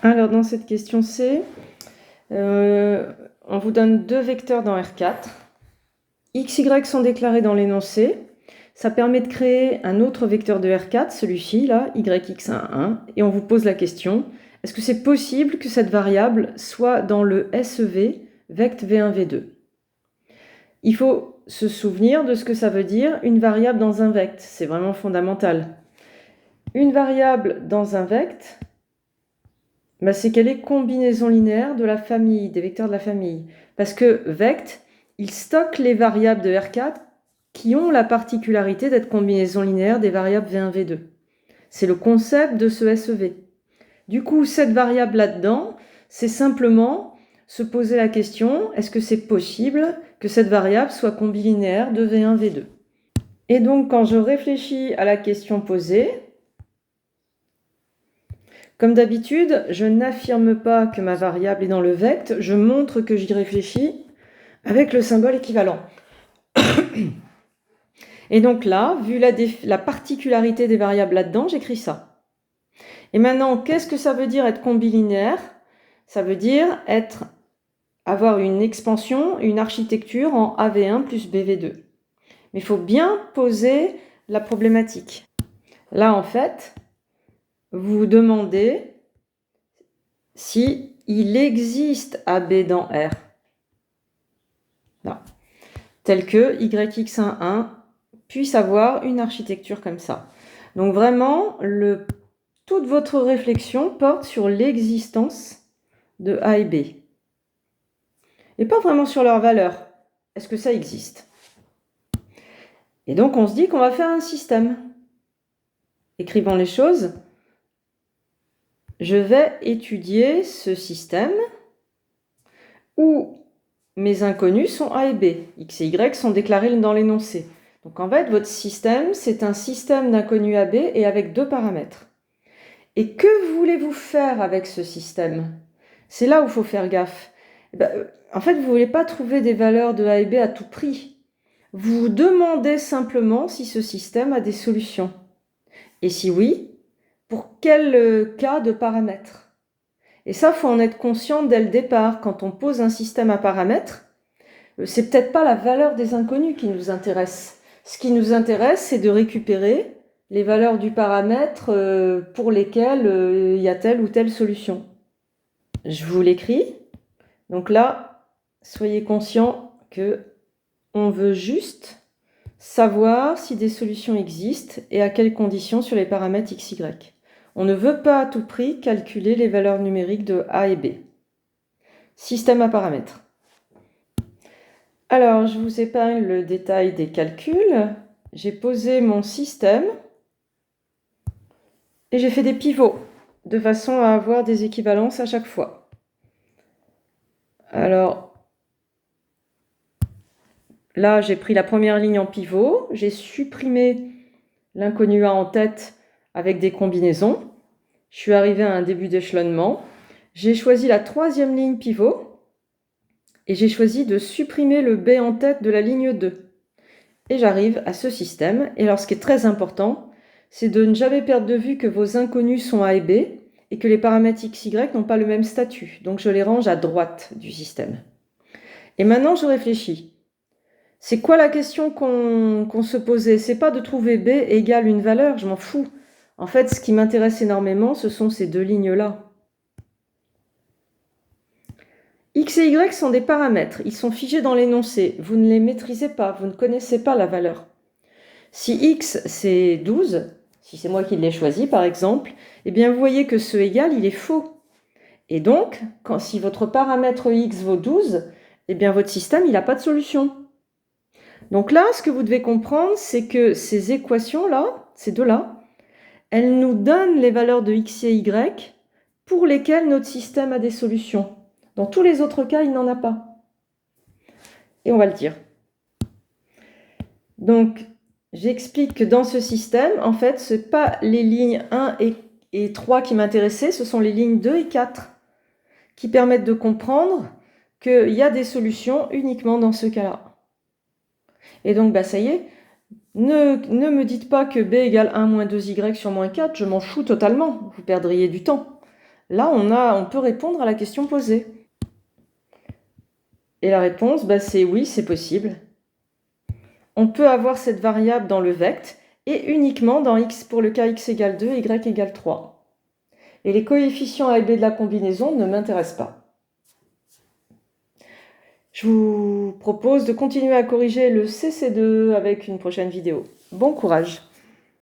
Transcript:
Alors, dans cette question C, on vous donne deux vecteurs dans R4. X, Y sont déclarés dans l'énoncé. Ça permet de créer un autre vecteur de R4, celui-ci, là, YX1, 1. Et on vous pose la question, est-ce que c'est possible que cette variable soit dans le SEV, vect V1, V2 ? Il faut se souvenir de ce que ça veut dire, une variable dans un vect. C'est vraiment fondamental. Une variable dans un vect, c'est qu'elle est combinaison linéaire de la famille, des vecteurs de la famille. Parce que vect, il stocke les variables de R4 qui ont la particularité d'être combinaison linéaire des variables V1, V2. C'est le concept de ce SEV. Du coup, cette variable là-dedans, c'est simplement se poser la question, est-ce que c'est possible que cette variable soit combilinéaire de V1, V2 ? Et donc, quand je réfléchis à la question posée, comme d'habitude, je n'affirme pas que ma variable est dans le vect, je montre que j'y réfléchis avec le symbole équivalent. Et donc là, vu la particularité des variables là-dedans, j'écris ça. Et maintenant, qu'est-ce que ça veut dire être combilinéaire ? Ça veut dire avoir une expansion, une architecture en AV1 plus BV2. Mais il faut bien poser la problématique. Là, en fait, vous vous demandez si il existe AB dans R. Là. Tel que YX11 puisse avoir une architecture comme ça. Donc vraiment, toute votre réflexion porte sur l'existence de A et B. Et pas vraiment sur leur valeur. Est-ce que ça existe ? Et donc on se dit qu'on va faire un système. Écrivons les choses. Je vais étudier ce système où mes inconnus sont A et B. X et Y sont déclarés dans l'énoncé. Donc en fait, votre système, c'est un système d'inconnus AB et avec deux paramètres. Et que voulez-vous faire avec ce système ? C'est là où il faut faire gaffe. En fait, vous ne voulez pas trouver des valeurs de A et B à tout prix. Vous vous demandez simplement si ce système a des solutions. Et si oui, pour quel cas de paramètres ? Et ça, il faut en être conscient dès le départ. Quand on pose un système à paramètres, c'est peut-être pas la valeur des inconnus qui nous intéresse. Ce qui nous intéresse, c'est de récupérer les valeurs du paramètre pour lesquelles il y a telle ou telle solution. Je vous l'écris. Donc là, soyez conscient que on veut juste savoir si des solutions existent et à quelles conditions sur les paramètres x, y. On ne veut pas à tout prix calculer les valeurs numériques de A et B. Système à paramètres. Alors, je vous épargne le détail des calculs. J'ai posé mon système et j'ai fait des pivots de façon à avoir des équivalences à chaque fois. Alors, là, j'ai pris la première ligne en pivot, j'ai supprimé l'inconnu A en tête avec des combinaisons. Je suis arrivée à un début d'échelonnement. J'ai choisi la troisième ligne pivot et j'ai choisi de supprimer le B en tête de la ligne 2. Et j'arrive à ce système. Et alors, ce qui est très important, c'est de ne jamais perdre de vue que vos inconnus sont A et B et que les paramètres x, y n'ont pas le même statut. Donc, je les range à droite du système. Et maintenant, je réfléchis. C'est quoi la question qu'on se posait ? C'est pas de trouver B égale une valeur, je m'en fous. En fait, ce qui m'intéresse énormément, ce sont ces deux lignes-là. X et Y sont des paramètres, ils sont figés dans l'énoncé. Vous ne les maîtrisez pas, vous ne connaissez pas la valeur. Si X c'est 12, si c'est moi qui l'ai choisi par exemple, eh bien vous voyez que ce égal, il est faux. Et donc, si votre paramètre X vaut 12, eh bien votre système, il n'a pas de solution. Donc là, ce que vous devez comprendre, c'est que ces équations-là, ces deux-là, elles nous donnent les valeurs de X et Y pour lesquelles notre système a des solutions. Dans tous les autres cas, il n'en a pas. Et on va le dire. Donc, j'explique que dans ce système, en fait, ce n'est pas les lignes 1 et 3 qui m'intéressaient, ce sont les lignes 2 et 4 qui permettent de comprendre qu'il y a des solutions uniquement dans ce cas-là. Et donc, ça y est, ne me dites pas que B égale 1 moins 2y sur moins 4, je m'en fous totalement, vous perdriez du temps. Là, on peut répondre à la question posée. Et la réponse, c'est oui, c'est possible. On peut avoir cette variable dans le vect et uniquement dans x pour le cas x égale 2, y égale 3. Et les coefficients a et b de la combinaison ne m'intéressent pas. Je vous propose de continuer à corriger le CC2 avec une prochaine vidéo. Bon courage!